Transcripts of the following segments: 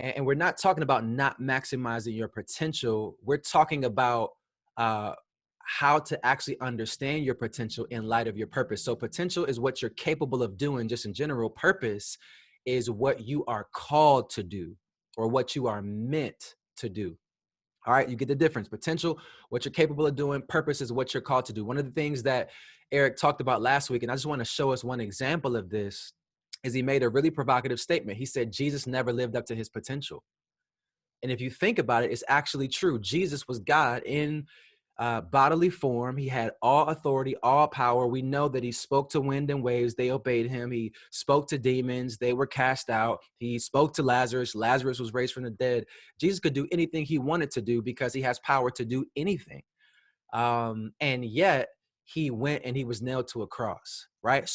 And we're not talking about not maximizing your potential. We're talking about uh, how to actually understand your potential in light of your purpose. So potential is what you're capable of doing just in general. Purpose is what you are called to do or what you are meant to do. All right, you get the difference. Potential, what you're capable of doing. Purpose is what you're called to do. One of the things that Eric talked about last week, and I just want to show us one example of this, is he made a really provocative statement. He said Jesus never lived up to his potential. And if you think about it, it's actually true. Jesus was God in bodily form. He had all authority, all power. We know that he spoke to wind and waves. They obeyed him. He spoke to demons. They were cast out. He spoke to Lazarus. Lazarus was raised from the dead. Jesus could do anything he wanted to do because he has power to do anything. And yet he went and he was nailed to a cross, right?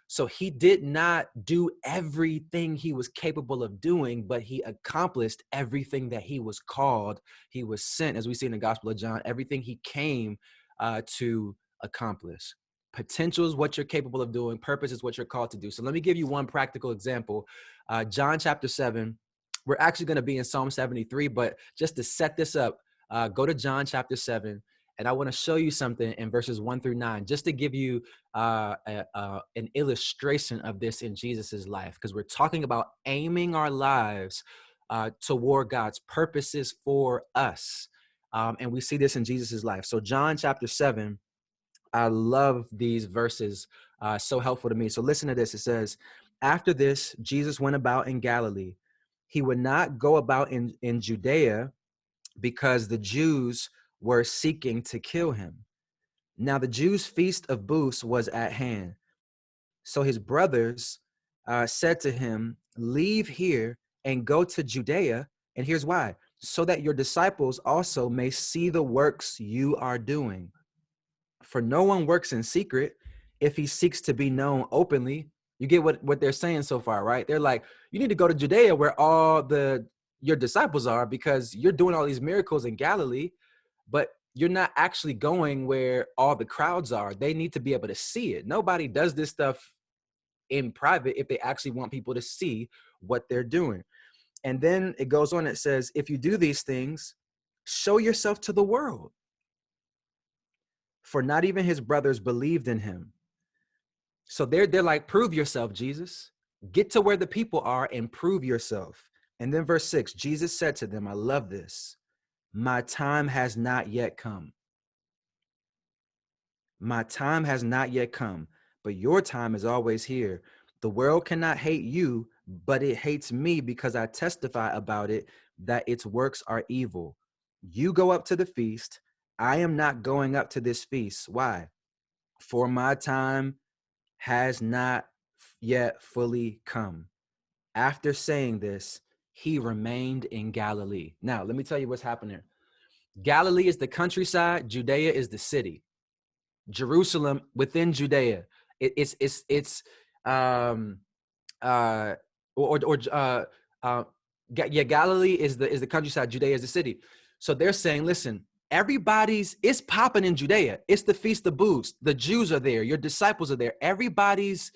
So he did not do everything he was capable of doing, but he accomplished everything that he was called. He was sent, as we see in the Gospel of John, everything he came to accomplish. Potential is what you're capable of doing. Purpose is what you're called to do. So let me give you one practical example. John chapter 7, we're actually going to be in Psalm 73, but just to set this up, go to John chapter 7. And I want to show you something in verses 1-9, just to give you an illustration of this in Jesus's life, because we're talking about aiming our lives toward God's purposes for us. And we see this in Jesus's life. So John chapter 7, I love these verses, so helpful to me. So listen to this. It says, after this, Jesus went about in Galilee. He would not go about in Judea because the Jews were seeking to kill him. Now the Jews' feast of booths was at hand. So his brothers said to him, leave here and go to Judea. And here's why: so that your disciples also may see the works you are doing. For no one works in secret if he seeks to be known openly. You get what they're saying so far, right? They're like, you need to go to Judea where all your disciples are, because you're doing all these miracles in Galilee, but you're not actually going where all the crowds are. They need to be able to see it. Nobody does this stuff in private if they actually want people to see what they're doing. And then it goes on, it says, if you do these things, show yourself to the world. For not even his brothers believed in him. So they're like, prove yourself, Jesus. Get to where the people are and prove yourself. And then verse 6, Jesus said to them, I love this, my time has not yet come. My time has not yet come, but your time is always here. The world cannot hate you, but it hates me because I testify about it that its works are evil. You go up to the feast. I am not going up to this feast. Why? For my time has not yet fully come. After saying this, he remained in Galilee. Now, let me tell you what's happening. Galilee is the countryside. Judea is the city. Jerusalem within Judea. It's Galilee is the countryside. Judea is the city. So they're saying, listen, it's popping in Judea. It's the Feast of Booths. The Jews are there. Your disciples are there. Everybody's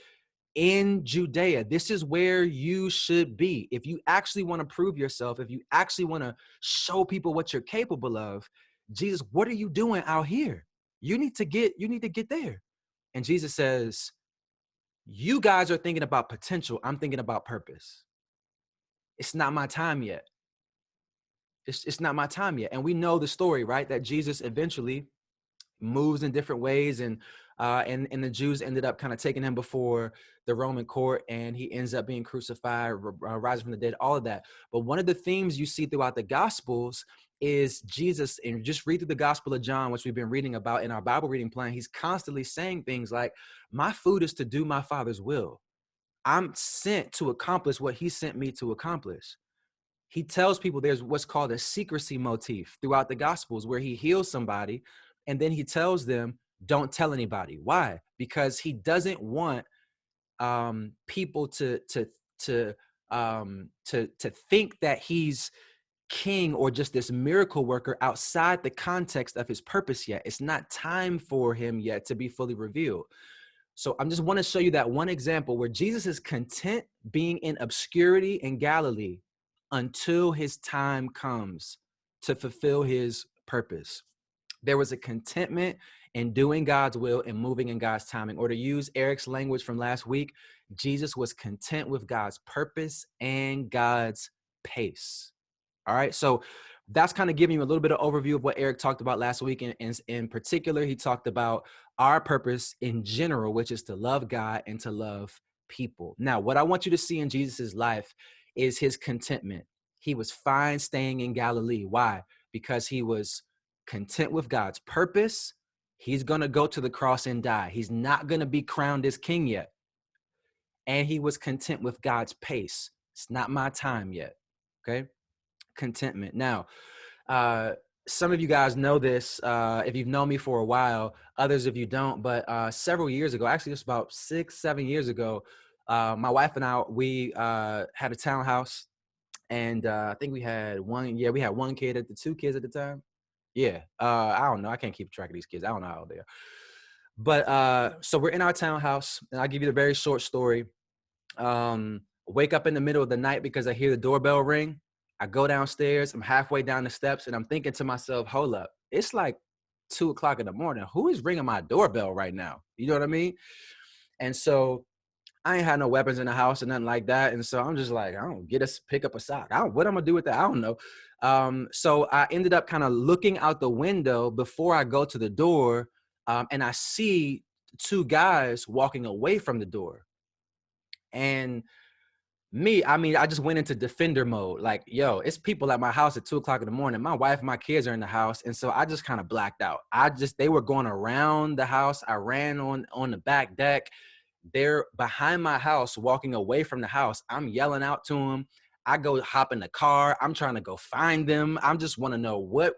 in Judea. This is where you should be. If you actually want to prove yourself, if you actually want to show people what you're capable of, Jesus, what are you doing out here? You need to get there. And Jesus says, you guys are thinking about potential. I'm thinking about purpose. It's not my time yet. It's not my time yet. And we know the story, right? That Jesus eventually moves in different ways, and the Jews ended up kind of taking him before the Roman court, and he ends up being crucified, rising from the dead, all of that. But one of the themes you see throughout the Gospels is Jesus, and just read through the Gospel of John, which we've been reading about in our Bible reading plan. He's constantly saying things like, my food is to do my Father's will. I'm sent to accomplish what he sent me to accomplish. He tells people there's what's called a secrecy motif throughout the Gospels, where he heals somebody and then he tells them, don't tell anybody. Why? Because he doesn't want people to think that he's king or just this miracle worker outside the context of his purpose yet. It's not time for him yet to be fully revealed. So I just want to show you that one example where Jesus is content being in obscurity in Galilee, until his time comes to fulfill his purpose. There was a contentment in doing God's will and moving in God's timing. Or to use Eric's language from last week, Jesus was content with God's purpose and God's pace. All right. So that's kind of giving you a little bit of overview of what Eric talked about last week. And in particular, he talked about our purpose in general, which is to love God and to love people. Now, what I want you to see in Jesus's life is his contentment. He was fine staying in Galilee. Why? Because he was content with God's purpose. He's going to go to the cross and die. He's not going to be crowned as king yet. And he was content with God's pace. It's not my time yet. Okay. Contentment. Now, some of you guys know this if you've known me for a while, others if you don't, but several years ago, actually just about 6-7 years ago, my wife and I, we had a townhouse, and I think we had one kid at the 2 kids at the time. Yeah. I don't know. I can't keep track of these kids. I don't know how old they are. But so we're in our townhouse, and I'll give you the very short story. Wake up in the middle of the night because I hear the doorbell ring. I go downstairs. I'm halfway down the steps, and I'm thinking to myself, hold up. It's like 2:00 in the morning. Who is ringing my doorbell right now? You know what I mean? And so I ain't had no weapons in the house or nothing like that. And so I'm just like, I don't get us pick up a sock. What I'm gonna do with that? I don't know. So I ended up kind of looking out the window before I go to the door. And I see 2 guys walking away from the door. And I just went into defender mode. Like, yo, it's people at my house at 2:00 in the morning. My wife and my kids are in the house. And so I just kind of blacked out. They were going around the house. I ran on the back deck. They're behind my house, walking away from the house. I'm yelling out to them. I go hop in the car. I'm trying to go find them. I just want to know what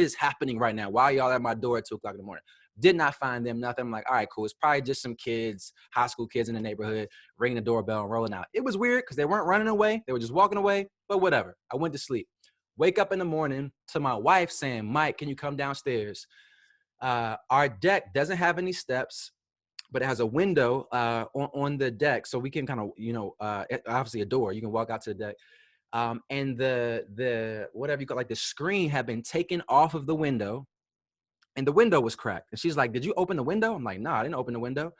is happening right now. Why y'all at my door at 2:00 in the morning? Did not find them, nothing. I'm like, all right, cool. It's probably just some kids, high school kids in the neighborhood, ringing the doorbell and rolling out. It was weird because they weren't running away. They were just walking away, but whatever. I went to sleep. Wake up in the morning to my wife saying, Mike, can you come downstairs? Our deck doesn't have any steps, but it has a window on the deck. So we can kind of, obviously a door. You can walk out to the deck. And the whatever you call, like the screen had been taken off of the window. And the window was cracked. And she's like, did you open the window? I'm like, no, I didn't open the window.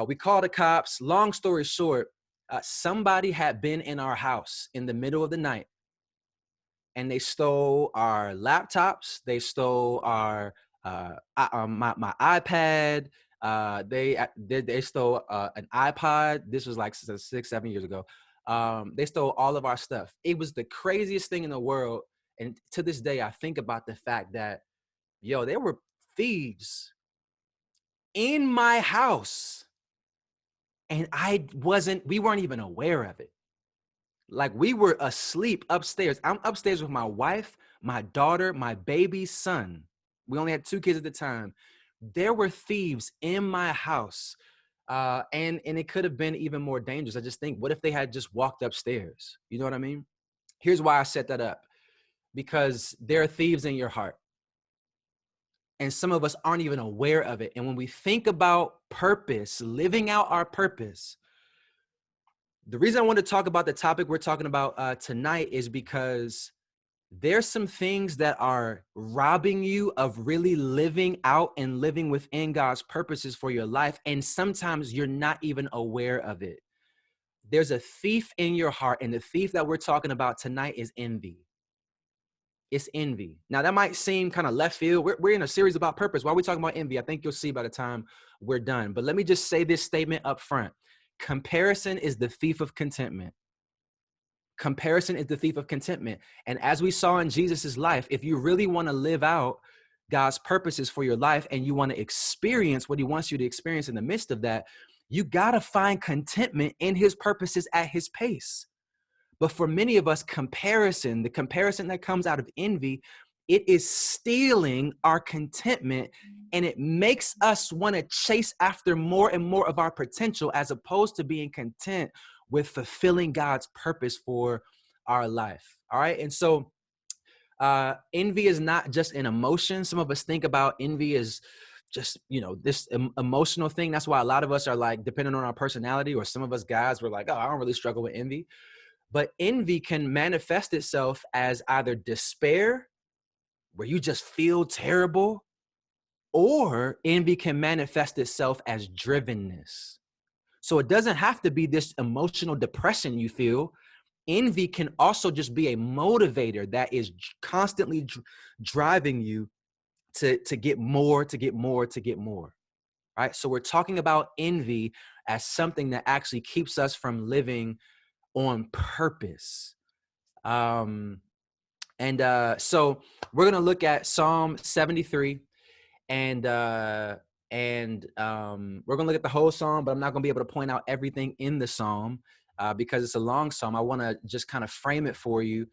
We called the cops. Long story short, somebody had been in our house in the middle of the night, and they stole our laptops. They stole our my iPad. They stole an iPod. This was like 6-7 years ago. They stole all of our stuff. It was the craziest thing in the world. And to this day, I think about the fact that, yo, there were thieves in my house, and we weren't even aware of it. Like, we were asleep upstairs. I'm upstairs with my wife, my daughter, my baby son. We only had 2 kids at the time. There were thieves in my house. And it could have been even more dangerous. I just think, what if they had just walked upstairs? You know what I mean? Here's why I set that up. Because there are thieves in your heart. And some of us aren't even aware of it. And when we think about purpose, living out our purpose, the reason I want to talk about the topic we're talking about tonight is because there's some things that are robbing you of really living out and living within God's purposes for your life. And sometimes you're not even aware of it. There's a thief in your heart, and the thief that we're talking about tonight is envy. It's envy. Now, that might seem kind of left field. We're in a series about purpose. Why are we talking about envy? I think you'll see by the time we're done. But let me just say this statement up front. Comparison is the thief of contentment. Comparison is the thief of contentment. And as we saw in Jesus's life, if you really want to live out God's purposes for your life and you want to experience what he wants you to experience in the midst of that, you got to find contentment in his purposes at his pace. But for many of us, the comparison that comes out of envy, it is stealing our contentment, and it makes us want to chase after more and more of our potential as opposed to being content with fulfilling God's purpose for our life. All right. And so envy is not just an emotion. Some of us think about envy as just, this emotional thing. That's why a lot of us are like, depending on our personality, or some of us guys were like, oh, I don't really struggle with envy. But envy can manifest itself as either despair, where you just feel terrible, or envy can manifest itself as drivenness. So it doesn't have to be this emotional depression you feel. Envy can also just be a motivator that is constantly driving you to get more, to get more, to get more. Right? So we're talking about envy as something that actually keeps us from living on purpose. Um, so we're gonna look at Psalm 73, and we're gonna look at the whole psalm, but I'm not gonna be able to point out everything in the psalm because it's a long psalm. I want to just kind of frame it for you,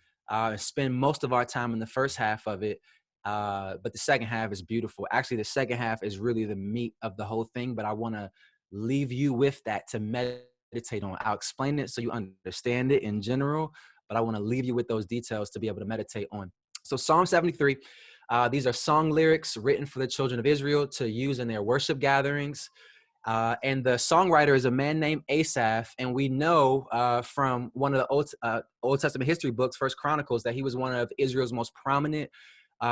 spend most of our time in the first half of it, but the second half is beautiful. Actually, the second half is really the meat of the whole thing, but I want to leave you with that to meditate on. I'll explain it so you understand it in general, but I want to leave you with those details to be able to meditate on. So Psalm 73. These are song lyrics written for the children of Israel to use in their worship gatherings. And the songwriter is a man named Asaph. And we know from one of the Old Testament history books, First Chronicles, that he was one of Israel's most prominent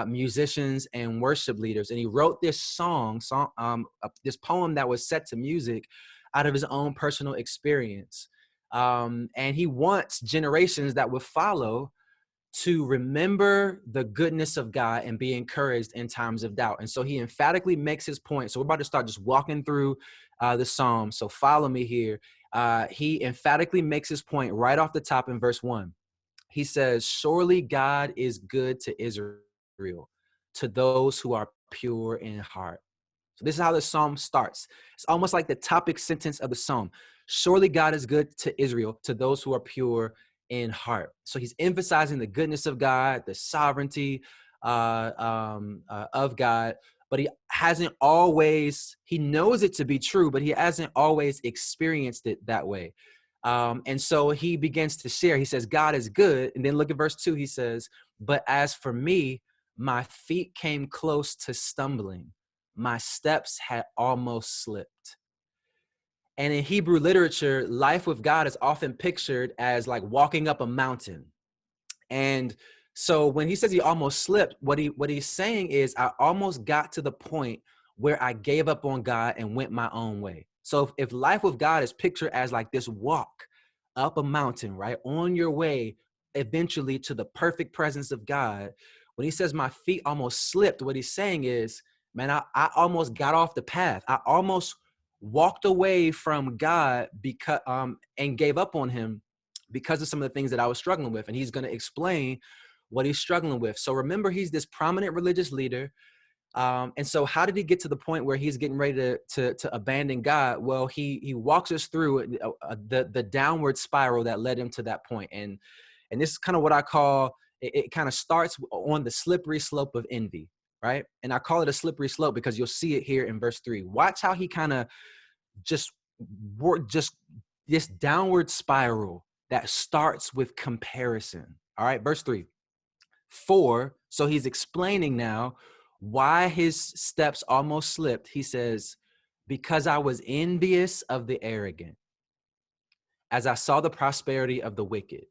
musicians and worship leaders. And he wrote this this poem that was set to music out of his own personal experience. And he wants generations that would follow to remember the goodness of God and be encouraged in times of doubt. And so he emphatically makes his point. So we're about to start just walking through the psalm. So follow me here. He emphatically makes his point right off the top in verse 1. He says, surely God is good to Israel, to those who are pure in heart. So this is how the psalm starts. It's almost like the topic sentence of the psalm. Surely God is good to Israel, to those who are pure in heart. So he's emphasizing the goodness of God, the sovereignty of God, but he knows it to be true, but he hasn't always experienced it that way. And so he begins to share. He says, God is good. And then look at verse 2. He says, but as for me, my feet came close to stumbling. My steps had almost slipped. And in Hebrew literature, life with God is often pictured as like walking up a mountain. And so when he says he almost slipped, what he's saying is I almost got to the point where I gave up on God and went my own way. So if life with God is pictured as like this walk up a mountain, right, on your way eventually to the perfect presence of God, when he says my feet almost slipped, what he's saying is, man, I almost got off the path. I almost walked away from God because and gave up on him because of some of the things that I was struggling with. And he's going to explain what he's struggling with. So remember, he's this prominent religious leader. And so how did he get to the point where he's getting ready to abandon God? Well, he walks us through the downward spiral that led him to that point. And this is kind of what I call, it kind of starts on the slippery slope of envy, right? And I call it a slippery slope because you'll see it here in verse 3. Watch how he kind of just this downward spiral that starts with comparison. All right, verse 3. 4, so he's explaining now why his steps almost slipped. He says, because I was envious of the arrogant, as I saw the prosperity of the wicked.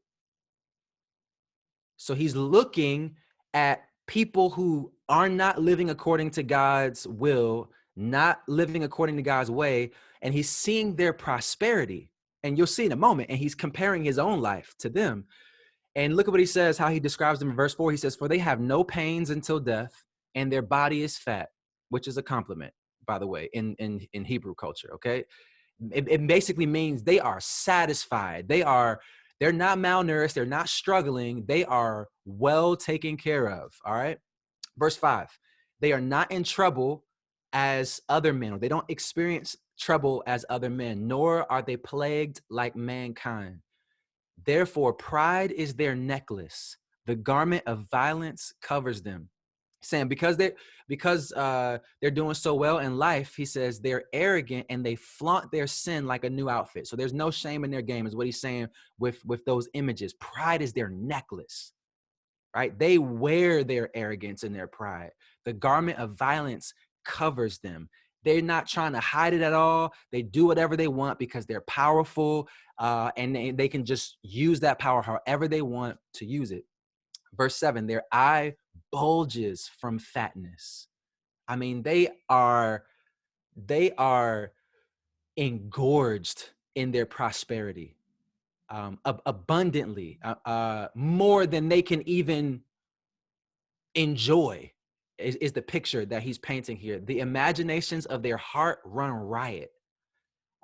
So he's looking at people who are not living according to God's will, not living according to God's way, and he's seeing their prosperity. And you'll see in a moment, and he's comparing his own life to them. And look at what he says, how he describes them in verse 4. He says, for they have no pains until death, and their body is fat, which is a compliment, by the way, in Hebrew culture, okay? It basically means they are satisfied. They're not malnourished. They're not struggling. They are well taken care of, all right? Verse 5, they are not in trouble as other men, or they don't experience trouble as other men, nor are they plagued like mankind. Therefore, pride is their necklace. The garment of violence covers them. Saying because they're doing so well in life, he says they're arrogant and they flaunt their sin like a new outfit. So there's no shame in their game, is what he's saying with those images. Pride is their necklace, right? They wear their arrogance and their pride. The garment of violence covers them. They're not trying to hide it at all. They do whatever they want because they're powerful, and they can just use that power however they want to use it. Verse 7, their eye bulges from fatness. I mean, they are engorged in their prosperity, abundantly, more than they can even enjoy is the picture that he's painting here. The imaginations of their heart run riot.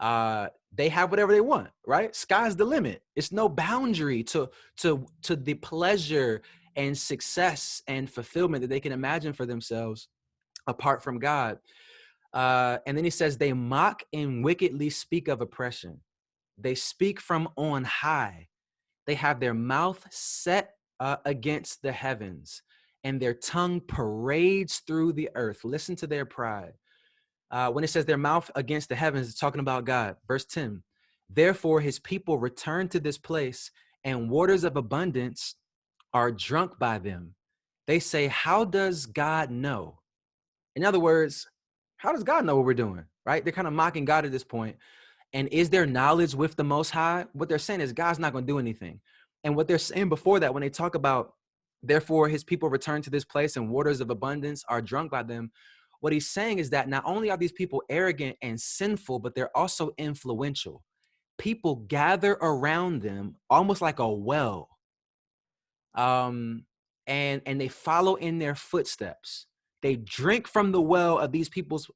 They have whatever they want, right? Sky's the limit. It's no boundary to the pleasure and success and fulfillment that they can imagine for themselves apart from God. And then he says, they mock and wickedly speak of oppression. They speak from on high. They have their mouth set against the heavens, and their tongue parades through the earth. Listen to their pride. When it says their mouth against the heavens, it's talking about God. Verse 10, therefore his people return to this place, and waters of abundance are drunk by them. They say, how does God know? In other words, how does God know what we're doing, right? They're kind of mocking God at this point. And is there knowledge with the Most High? What they're saying is God's not going to do anything. And what they're saying before that, when they talk about, therefore his people return to this place and waters of abundance are drunk by them, what he's saying is that not only are these people arrogant and sinful, but they're also influential. People gather around them almost like a well, and they follow in their footsteps. They drink from the well of these people's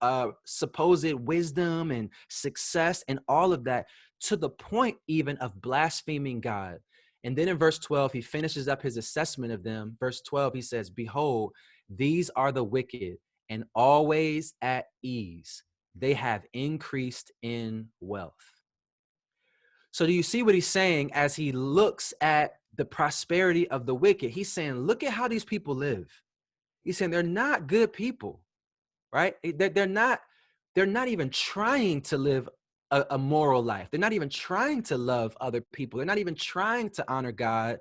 supposed wisdom and success and all of that, to the point even of blaspheming God. And then in verse 12, he finishes up his assessment of them. Verse 12, he says, behold, these are the wicked and always at ease. They have increased in wealth. So do you see what he's saying as he looks at the prosperity of the wicked? He's saying, look at how these people live. He's saying they're not good people, right? They're not even trying to live a moral life. They're not even trying to love other people. They're not even trying to honor God.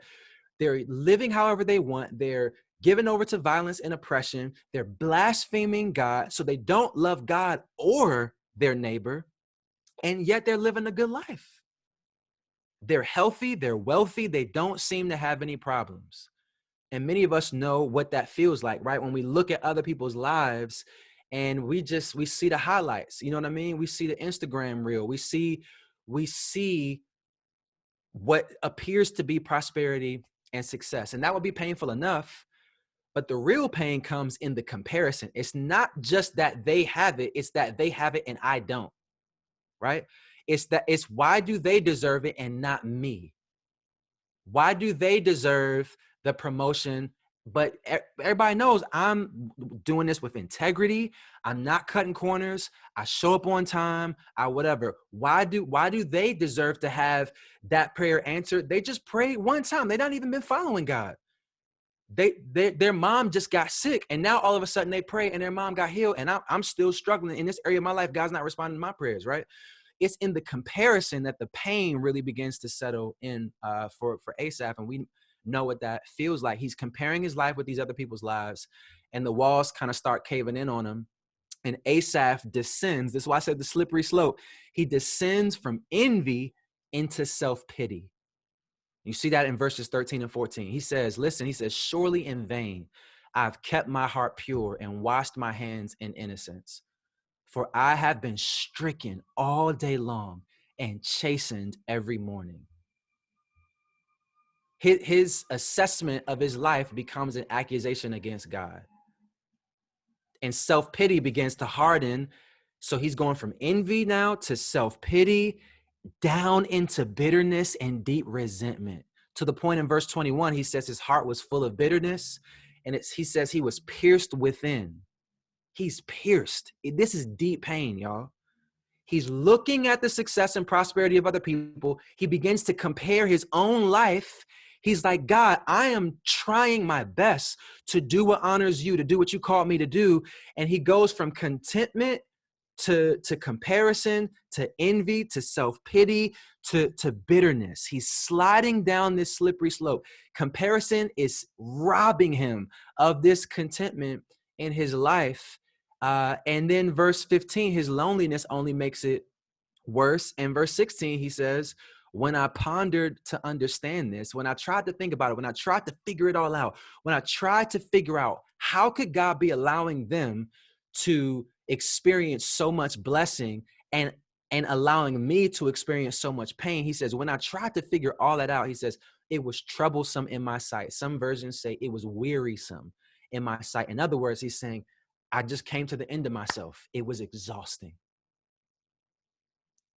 They're living however they want. They're given over to violence and oppression. They're blaspheming God. So they don't love God or their neighbor. And yet they're living a good life. They're healthy. They're wealthy. They don't seem to have any problems. And many of us know what that feels like, right? When we look at other people's lives and we see the highlights, you know what I mean? We see the Instagram reel. We see what appears to be prosperity and success. And that would be painful enough. But the real pain comes in the comparison. It's not just that they have it. It's that they have it and I don't, right? It's why do they deserve it and not me? Why do they deserve the promotion? But everybody knows I'm doing this with integrity. I'm not cutting corners. I show up on time. I whatever. Why do they deserve to have that prayer answered? They just prayed one time. They not even been following God. Their mom just got sick, and now all of a sudden they pray and their mom got healed. And I'm still struggling in this area of my life. God's not responding to my prayers, right? It's in the comparison that the pain really begins to settle in for Asaph. And we know what that feels like. He's comparing his life with these other people's lives, and the walls kind of start caving in on him. And Asaph descends. This is why I said the slippery slope. He descends from envy into self-pity. You see that in verses 13 and 14. He says, listen, he says, surely in vain I've kept my heart pure and washed my hands in innocence. For I have been stricken all day long and chastened every morning. His assessment of his life becomes an accusation against God. And self-pity begins to harden. So he's going from envy now to self-pity, down into bitterness and deep resentment. To the point in verse 21, he says his heart was full of bitterness. And he says he was pierced within. He's pierced. This is deep pain, y'all. He's looking at the success and prosperity of other people. He begins to compare his own life. He's like, God, I am trying my best to do what honors you, to do what you called me to do. And he goes from contentment to comparison, to envy, to self-pity, to bitterness. He's sliding down this slippery slope. Comparison is robbing him of this contentment in his life. And then verse 15, his loneliness only makes it worse. And verse 16, he says, when I pondered to understand this, when I tried to think about it, when I tried to figure it all out, when I tried to figure out how could God be allowing them to experience so much blessing and allowing me to experience so much pain, he says, when I tried to figure all that out, he says, it was troublesome in my sight. Some versions say it was wearisome in my sight. In other words, he's saying, I just came to the end of myself. It was exhausting.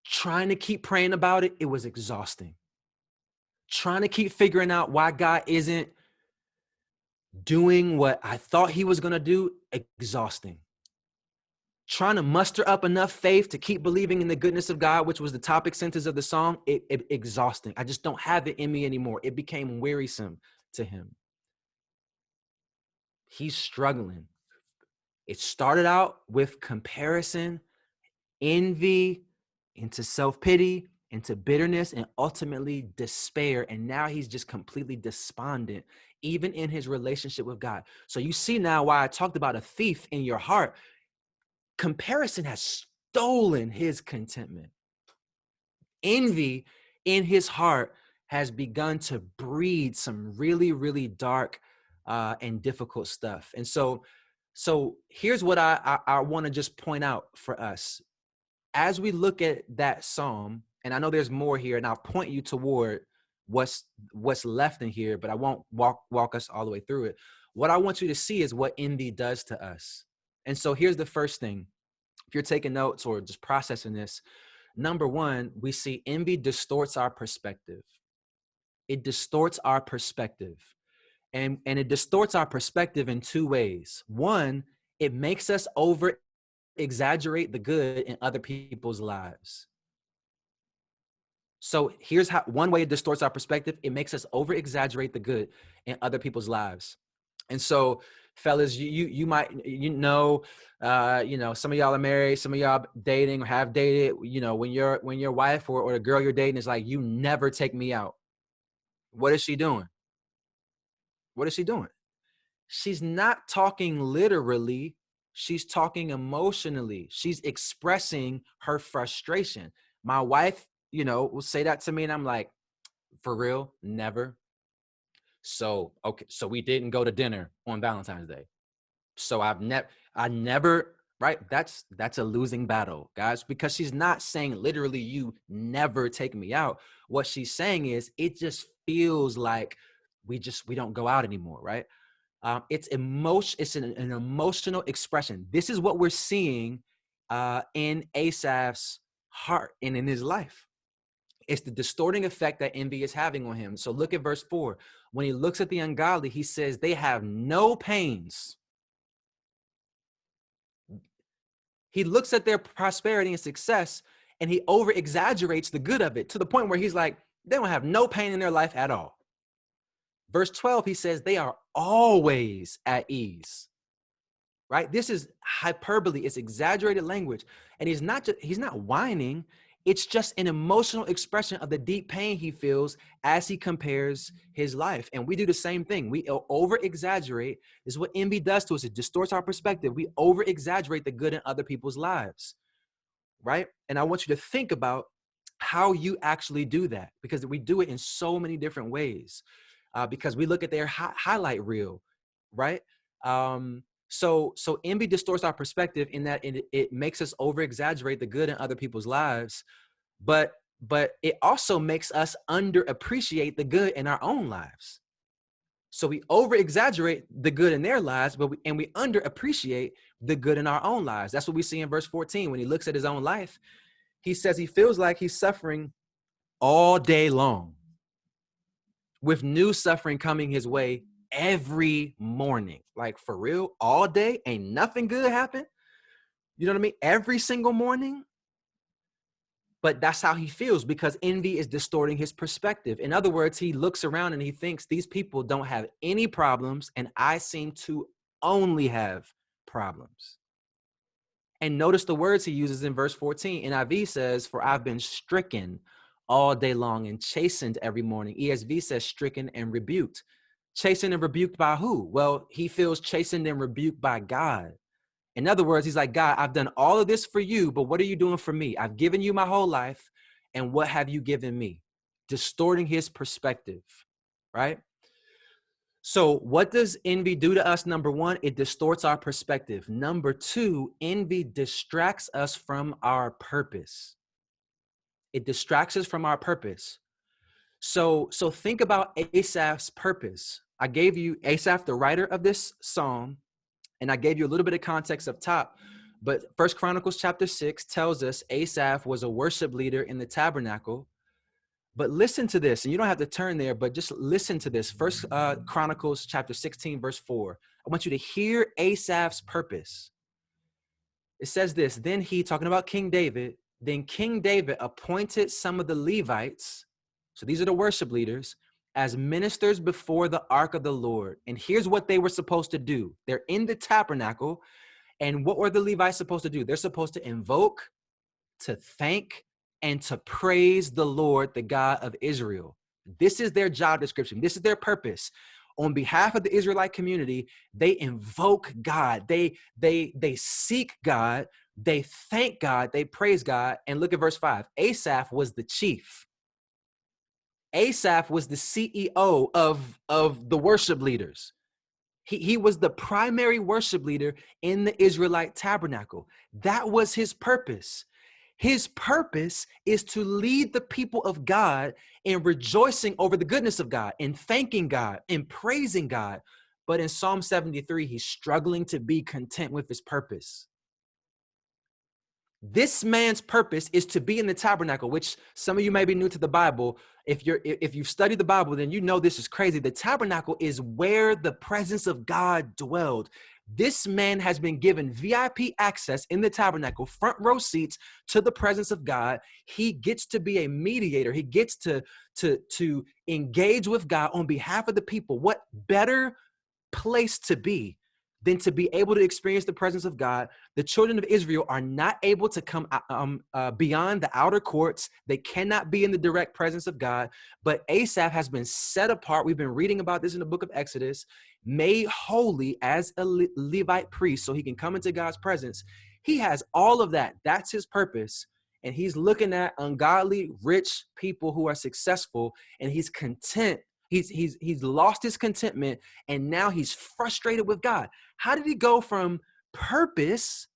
Trying to keep praying about it, it was exhausting. Trying to keep figuring out why God isn't doing what I thought he was going to do, exhausting. Trying to muster up enough faith to keep believing in the goodness of God, which was the topic sentence of the song, exhausting. I just don't have it in me anymore. It became wearisome to him. He's struggling. It started out with comparison, envy, into self-pity, into bitterness, and ultimately despair. And now he's just completely despondent, even in his relationship with God. So you see now why I talked about a thief in your heart. Comparison has stolen his contentment. Envy in his heart has begun to breed some really, really dark and difficult stuff. And so here's what I want to just point out for us. As we look at that psalm, and I know there's more here, and I'll point you toward what's left in here, but I won't walk us all the way through it. What I want you to see is what envy does to us. And so here's the first thing. If you're taking notes or just processing this, number one, we see envy distorts our perspective. It distorts our perspective. And it distorts our perspective in two ways. One, it makes us over exaggerate the good in other people's lives. So here's how one way it distorts our perspective. It makes us over exaggerate the good in other people's lives. And so, fellas, you might, some of y'all are married, some of y'all dating or have dated, when your wife or the girl you're dating is like, you never take me out. What is she doing? What is she doing? She's not talking literally. She's talking emotionally. She's expressing her frustration. My wife, will say that to me and I'm like, for real? Never. So, okay. So we didn't go to dinner on Valentine's Day. So I never, right? That's a losing battle, guys, because she's not saying literally, you never take me out. What she's saying is it just feels like we don't go out anymore. Right. It's an emotional expression. This is what we're seeing in Asaph's heart and in his life. It's the distorting effect that envy is having on him. So look at verse 4. When he looks at the ungodly, he says, they have no pains. He looks at their prosperity and success, and he over exaggerates the good of it to the point where he's like, they don't have no pain in their life at all. Verse 12, he says, they are always at ease, right? This is hyperbole. It's exaggerated language. And he's not whining. It's just an emotional expression of the deep pain he feels as he compares his life. And we do the same thing. We over exaggerate. This is what envy does to us. It distorts our perspective. We over exaggerate the good in other people's lives, right? And I want you to think about how you actually do that, because we do it in so many different ways. Because we look at their highlight reel, right? So envy distorts our perspective in that it makes us over exaggerate the good in other people's lives, but it also makes us underappreciate the good in our own lives. So we over exaggerate the good in their lives, but we underappreciate the good in our own lives. That's what we see in verse 14. When he looks at his own life, he says he feels like he's suffering all day long, with new suffering coming his way every morning. Like, for real, all day, ain't nothing good happen. You know what I mean? Every single morning. But that's how he feels, because envy is distorting his perspective. In other words, he looks around and he thinks these people don't have any problems, and I seem to only have problems. And notice the words he uses in verse 14. NIV says, for I've been stricken all day long and chastened every morning. ESV says stricken and rebuked. Chastened and rebuked by who? Well, he feels chastened and rebuked by God. In other words, he's like, God, I've done all of this for you, but what are you doing for me? I've given you my whole life, and what have you given me? Distorting his perspective, right? So what does envy do to us? Number one, it distorts our perspective. Number two, envy distracts us from our purpose. It distracts us from our purpose. So think about Asaph's purpose. I gave you Asaph, the writer of this psalm, and I gave you a little bit of context up top. But First Chronicles chapter 6 tells us Asaph was a worship leader in the tabernacle. But listen to this, and you don't have to turn there, but just listen to this. First Chronicles chapter 16, verse 4. I want you to hear Asaph's purpose. It says this, then he, talking about King David, then King David appointed some of the Levites, so these are the worship leaders, as ministers before the ark of the Lord. And here's what they were supposed to do. They're in the tabernacle, and what were the Levites supposed to do? They're supposed to invoke, to thank, and to praise the Lord, the God of Israel. This is their job description. This is their purpose. On behalf of the Israelite community, they invoke God. They seek God. They thank God. They praise God. And look at verse 5. Asaph was the chief. Asaph was the CEO of the worship leaders. He was the primary worship leader in the Israelite tabernacle. That was his purpose. His purpose is to lead the people of God in rejoicing over the goodness of God, in thanking God, in praising God. But in Psalm 73, he's struggling to be content with his purpose. This man's purpose is to be in the tabernacle, which some of you may be new to the Bible. If you've studied the Bible, then you know this is crazy. The tabernacle is where the presence of God dwelled. This man has been given VIP access in the tabernacle, front row seats to the presence of God. He gets to be a mediator. He gets to engage with God on behalf of the people. What better place to be than to be able to experience the presence of God? The children of Israel are not able to come beyond the outer courts. They cannot be in the direct presence of God. But Asaph has been set apart. We've been reading about this in the book of Exodus, made holy as a Levite priest so he can come into God's presence. He has all of that. That's his purpose. And he's looking at ungodly, rich people who are successful, and he's content. He's lost his contentment, and now he's frustrated with God. How did he go from purpose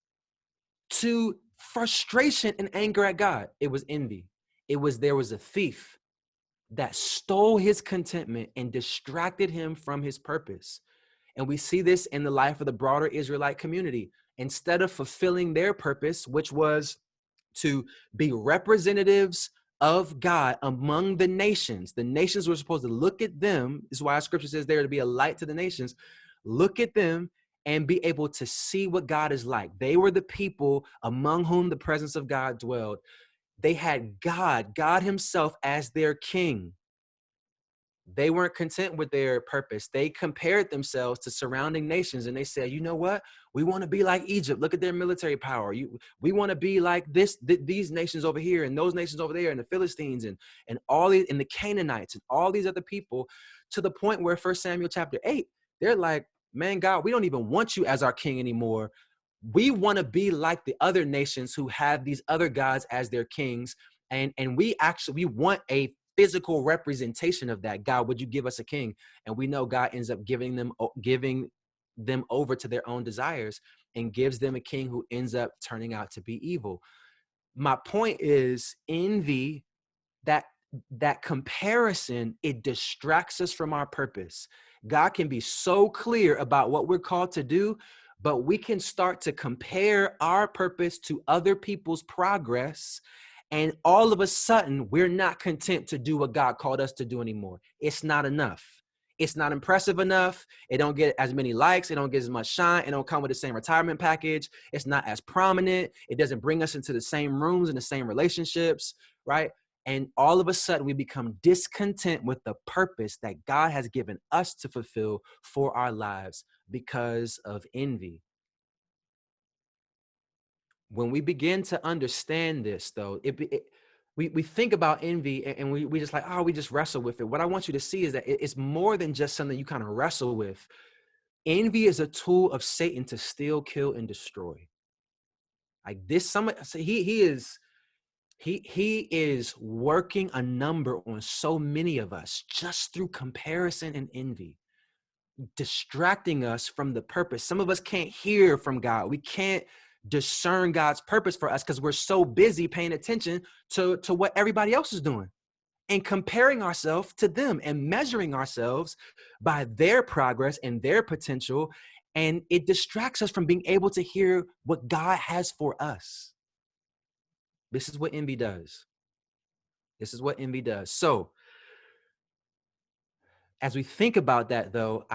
to frustration and anger at God? It was envy. There was a thief that stole his contentment and distracted him from his purpose. And we see this in the life of the broader Israelite community. Instead of fulfilling their purpose, which was to be representatives of God among the nations were supposed to look at them. This is why scripture says they're to be a light to the nations. Look at them and be able to see what God is like. They were the people among whom the presence of God dwelled. They had God himself as their king. They weren't content with their purpose. They compared themselves to surrounding nations, and they said, you know what? We want to be like Egypt. Look at their military power. We want to be like these nations over here and those nations over there, and the Philistines and all these, and the Canaanites and all these other people, to the point where 1 Samuel chapter 8, they're like, man, God, we don't even want you as our king anymore. We want to be like the other nations who have these other gods as their kings. And we want a physical representation of that. God, would you give us a king? And we know God ends up giving them over to their own desires and gives them a king who ends up turning out to be evil. My point is, envy, that comparison, it distracts us from our purpose. God can be so clear about what we're called to do, but we can start to compare our purpose to other people's progress. And all of a sudden, we're not content to do what God called us to do anymore. It's not enough. It's not impressive enough. It don't get as many likes. It don't get as much shine. It don't come with the same retirement package. It's not as prominent. It doesn't bring us into the same rooms and the same relationships, right? And all of a sudden, we become discontent with the purpose that God has given us to fulfill for our lives because of envy. When we begin to understand this, though, we think about envy and we just like, oh, we just wrestle with it. What I want you to see is that it's more than just something you kind of wrestle with. Envy is a tool of Satan to steal, kill, and destroy. Like this, he is working a number on so many of us just through comparison and envy, distracting us from the purpose. Some of us can't hear from God. We can't discern God's purpose for us because we're so busy paying attention to what everybody else is doing and comparing ourselves to them and measuring ourselves by their progress and their potential. And it distracts us from being able to hear what God has for us. This is what envy does. This is what envy does. So as we think about that, though,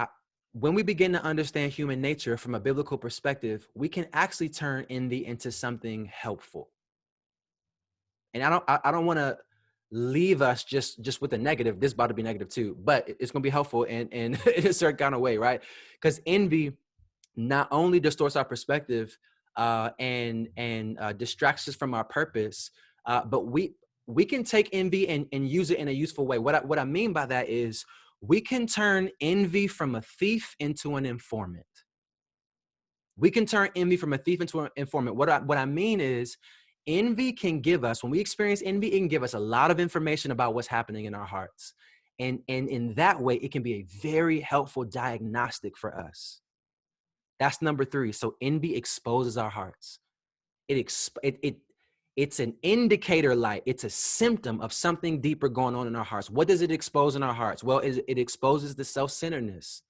when we begin to understand human nature from a biblical perspective, we can actually turn envy into something helpful. And I don't want to leave us just with a negative. This is about to be negative too, but it's going to be helpful in a certain kind of way, right? Because envy not only distorts our perspective and distracts us from our purpose, but we can take envy and use it in a useful way. What I mean by that is we can turn envy from a thief into an informant. We can turn envy from a thief into an informant. What I mean is envy can give us, when we experience envy, it can give us a lot of information about what's happening in our hearts. And in that way, it can be a very helpful diagnostic for us. That's number 3. So envy exposes our hearts. It's an indicator light. It's a symptom of something deeper going on in our hearts. What does it expose in our hearts? Well, it exposes the self-centeredness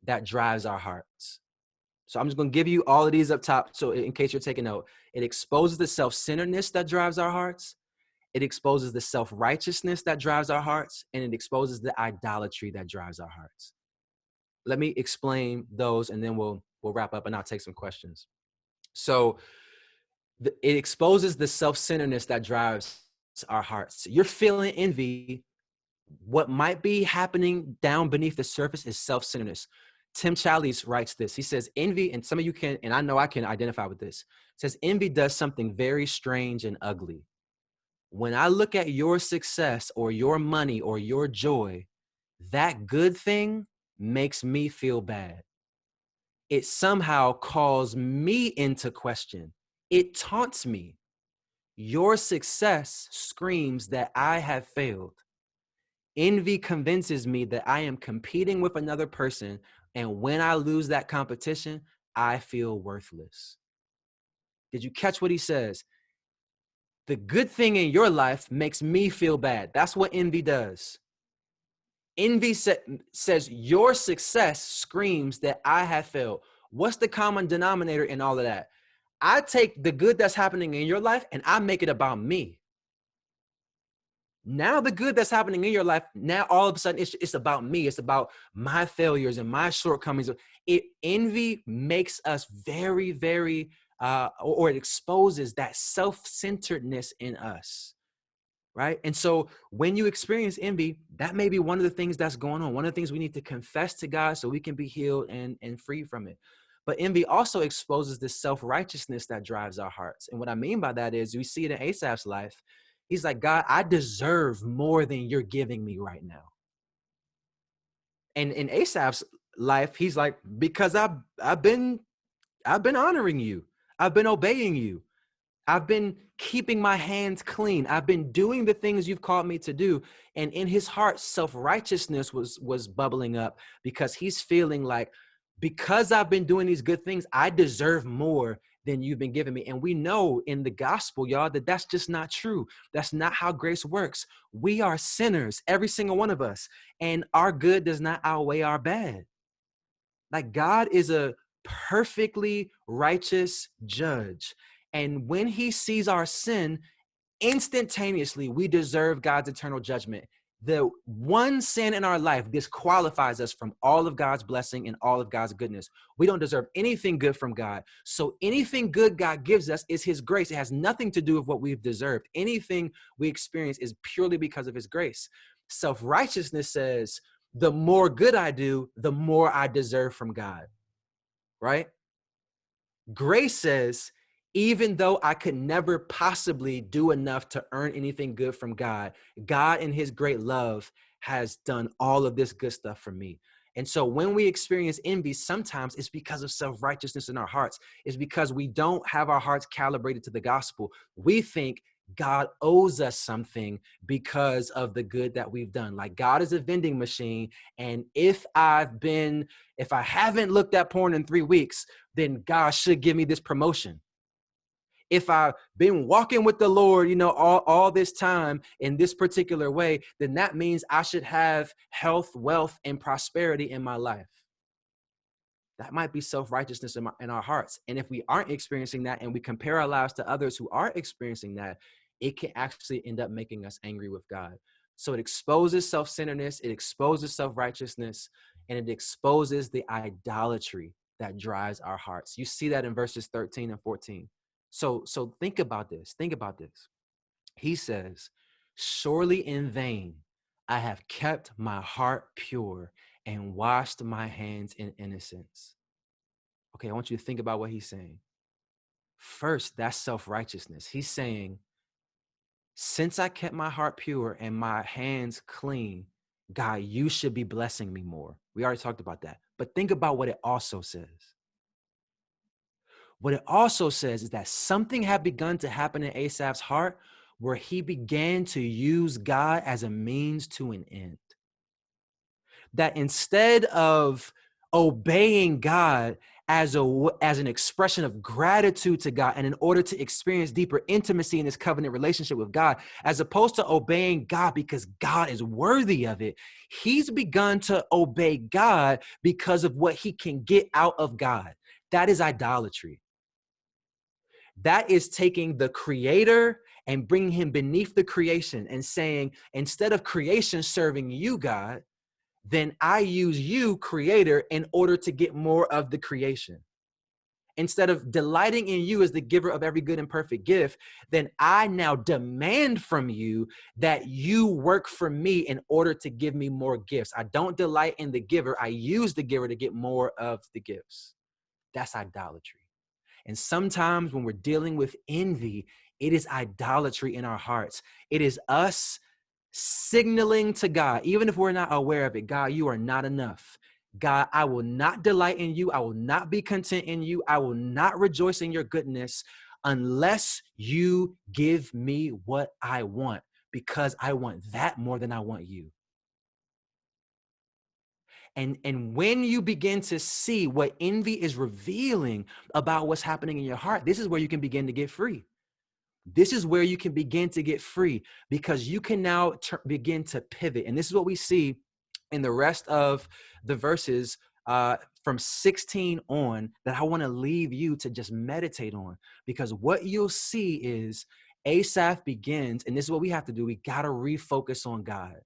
that drives our hearts. So I'm just going to give you all of these up top. So in case you're taking note, it exposes the self-centeredness that drives our hearts. It exposes the self-righteousness that drives our hearts. And it exposes the idolatry that drives our hearts. Let me explain those and then we'll wrap up and I'll take some questions. So it exposes the self-centeredness that drives our hearts. You're feeling envy. What might be happening down beneath the surface is self-centeredness. Tim Challies writes this. He says, envy, and some of you can, and I know I can identify with this, says envy does something very strange and ugly. When I look at your success or your money or your joy, that good thing makes me feel bad. It somehow calls me into question. It taunts me. Your success screams that I have failed. Envy convinces me that I am competing with another person, and when I lose that competition, I feel worthless. Did you catch what he says? The good thing in your life makes me feel bad. That's what envy does. Envy says your success screams that I have failed. What's the common denominator in all of that? I take the good that's happening in your life and I make it about me. Now the good that's happening in your life, now all of a sudden it's about me. It's about my failures and my shortcomings. Envy makes us very, very, or it exposes that self-centeredness in us, right? And so when you experience envy, that may be one of the things that's going on. One of the things we need to confess to God so we can be healed and free from it. But envy also exposes the self-righteousness that drives our hearts. And what I mean by that is we see it in Asaph's life. He's like, God, I deserve more than you're giving me right now. And in Asaph's life, he's like, because I've been honoring you. I've been obeying you. I've been keeping my hands clean. I've been doing the things you've called me to do. And in his heart, self-righteousness was bubbling up because he's feeling like, because I've been doing these good things, I deserve more than you've been giving me. And we know in the gospel, y'all, that that's just not true. That's not how grace works. We are sinners, every single one of us. And our good does not outweigh our bad. Like God is a perfectly righteous judge. And when he sees our sin, instantaneously, we deserve God's eternal judgment. The one sin in our life disqualifies us from all of God's blessing and all of God's goodness. We don't deserve anything good from God. So anything good God gives us is his grace. It has nothing to do with what we've deserved. Anything we experience is purely because of his grace. Self-righteousness says, the more good I do, the more I deserve from God, right? Grace says, even though I could never possibly do enough to earn anything good from God, God in his great love has done all of this good stuff for me. And so when we experience envy, sometimes it's because of self-righteousness in our hearts. It's because we don't have our hearts calibrated to the gospel. We think God owes us something because of the good that we've done. Like God is a vending machine. And if I haven't looked at porn in 3 weeks, then God should give me this promotion. If I've been walking with the Lord, all this time in this particular way, then that means I should have health, wealth, and prosperity in my life. That might be self-righteousness in our hearts. And if we aren't experiencing that and we compare our lives to others who are experiencing that, it can actually end up making us angry with God. So it exposes self-centeredness, it exposes self-righteousness, and it exposes the idolatry that drives our hearts. You see that in verses 13 and 14. So think about this. Think about this. He says, surely in vain I have kept my heart pure and washed my hands in innocence. Okay, I want you to think about what he's saying. First, that's self-righteousness. He's saying, since I kept my heart pure and my hands clean, God, you should be blessing me more. We already talked about that. But think about what it also says. What it also says is that something had begun to happen in Asaph's heart where he began to use God as a means to an end. That instead of obeying God as an expression of gratitude to God, and in order to experience deeper intimacy in this covenant relationship with God, as opposed to obeying God because God is worthy of it, he's begun to obey God because of what he can get out of God. That is idolatry. That is taking the creator and bringing him beneath the creation and saying, instead of creation serving you, God, then I use you, creator, in order to get more of the creation. Instead of delighting in you as the giver of every good and perfect gift, then I now demand from you that you work for me in order to give me more gifts. I don't delight in the giver. I use the giver to get more of the gifts. That's idolatry. And sometimes when we're dealing with envy, it is idolatry in our hearts. It is us signaling to God, even if we're not aware of it, God, you are not enough. God, I will not delight in you. I will not be content in you. I will not rejoice in your goodness unless you give me what I want, because I want that more than I want you. And when you begin to see what envy is revealing about what's happening in your heart, this is where you can begin to get free. This is where you can begin to get free, because you can now begin to pivot. And this is what we see in the rest of the verses from 16 on that I want to leave you to just meditate on, because what you'll see is Asaph begins, and this is what we have to do. We got to refocus on God.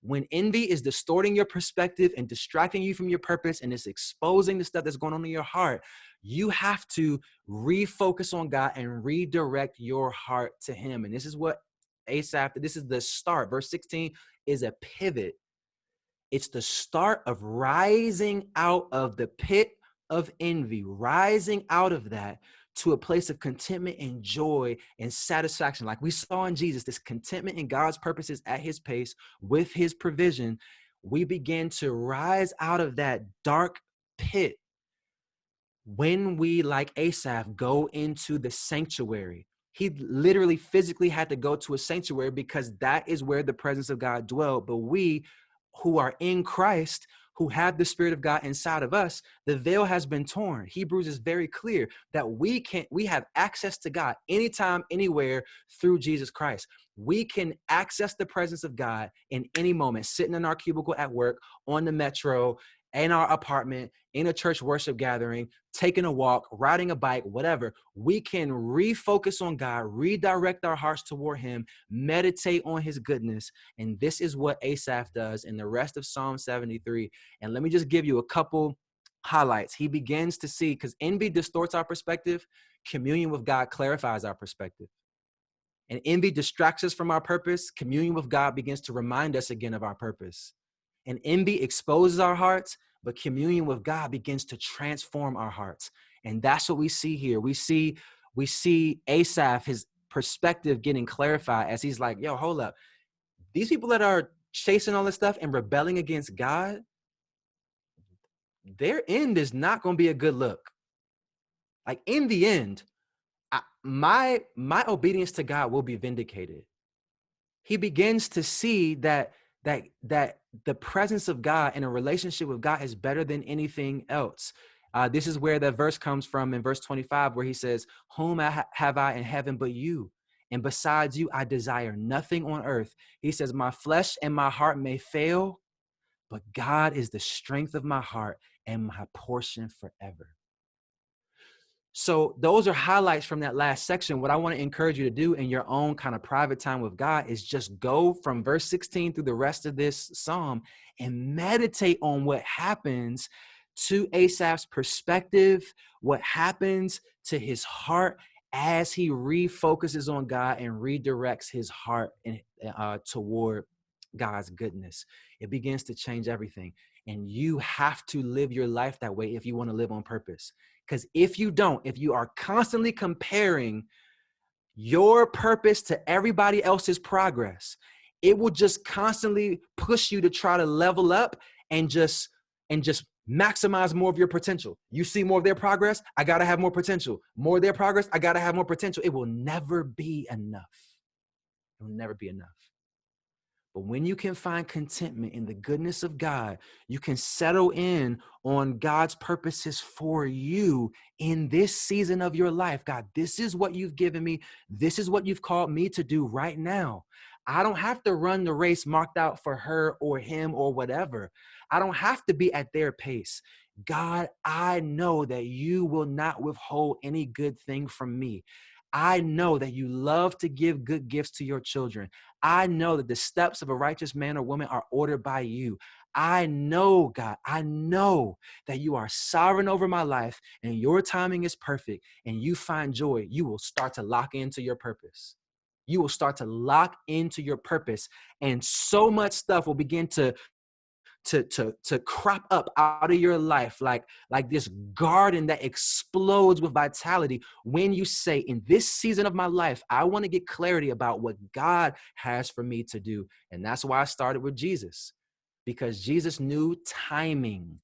When envy is distorting your perspective and distracting you from your purpose, and it's exposing the stuff that's going on in your heart, you have to refocus on God and redirect your heart to him. And this is what Asaph, this is the start. Verse 16 is a pivot. It's the start of rising out of the pit of envy, rising out of that to a place of contentment and joy and satisfaction. Like we saw in Jesus, this contentment in God's purposes at his pace with his provision. We begin to rise out of that dark pit when we, like Asaph, go into the sanctuary. He literally physically had to go to a sanctuary because that is where the presence of God dwelled. But we who are in Christ, who have the Spirit of God inside of us, the veil has been torn. Hebrews is very clear that we have access to God anytime, anywhere through Jesus Christ. We can access the presence of God in any moment, sitting in our cubicle at work, on the metro, in our apartment, in a church worship gathering, taking a walk, riding a bike, whatever. We can refocus on God, redirect our hearts toward him, meditate on his goodness. And this is what Asaph does in the rest of Psalm 73. And let me just give you a couple highlights. He begins to see, because envy distorts our perspective, communion with God clarifies our perspective. And envy distracts us from our purpose. Communion with God begins to remind us again of our purpose. And envy exposes our hearts, but communion with God begins to transform our hearts. And that's what we see here. We see Asaph, his perspective getting clarified as he's like, yo, hold up. These people that are chasing all this stuff and rebelling against God, their end is not going to be a good look. Like in the end, my obedience to God will be vindicated. He begins to see that the presence of God and a relationship with God is better than anything else. This is where that verse comes from in verse 25, where he says, "Whom have I in heaven but you? And besides you, I desire nothing on earth." He says, "My flesh and my heart may fail, but God is the strength of my heart and my portion forever." So those are highlights from that last section. What I want to encourage you to do in your own kind of private time with God is just go from verse 16 through the rest of this psalm and meditate on what happens to Asaph's perspective, what happens to his heart as he refocuses on God and redirects his heart toward God's goodness. It begins to change everything. And you have to live your life that way if you want to live on purpose. Because if you don't, if you are constantly comparing your purpose to everybody else's progress, it will just constantly push you to try to level up and just maximize more of your potential. You see more of their progress, I got to have more potential. More of their progress, I got to have more potential. It will never be enough. It will never be enough. But when you can find contentment in the goodness of God, you can settle in on God's purposes for you in this season of your life. God, this is what you've given me. This is what you've called me to do right now. I don't have to run the race marked out for her or him or whatever. I don't have to be at their pace. God, I know that you will not withhold any good thing from me. I know that you love to give good gifts to your children. I know that the steps of a righteous man or woman are ordered by you. I know, God, I know that you are sovereign over my life and your timing is perfect and you find joy. You will start to lock into your purpose. You will start to lock into your purpose, and so much stuff will begin to crop up out of your life like this garden that explodes with vitality when you say, in this season of my life, I want to get clarity about what God has for me to do. And that's why I started with Jesus, because Jesus knew timing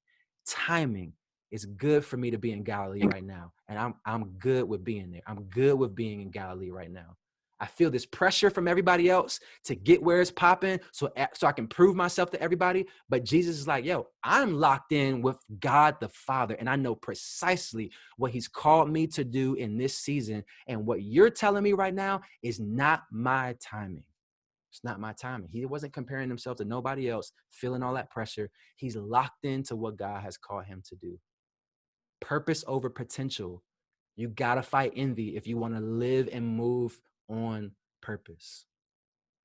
is good for me to be in Galilee right now. And I'm good with being there. I'm good with being in Galilee right now. I feel this pressure from everybody else to get where it's popping so I can prove myself to everybody. But Jesus is like, yo, I'm locked in with God the Father, and I know precisely what he's called me to do in this season. And what you're telling me right now is not my timing. It's not my timing. He wasn't comparing himself to nobody else, feeling all that pressure. He's locked into what God has called him to do. Purpose over potential. You got to fight envy if you want to live and move on purpose.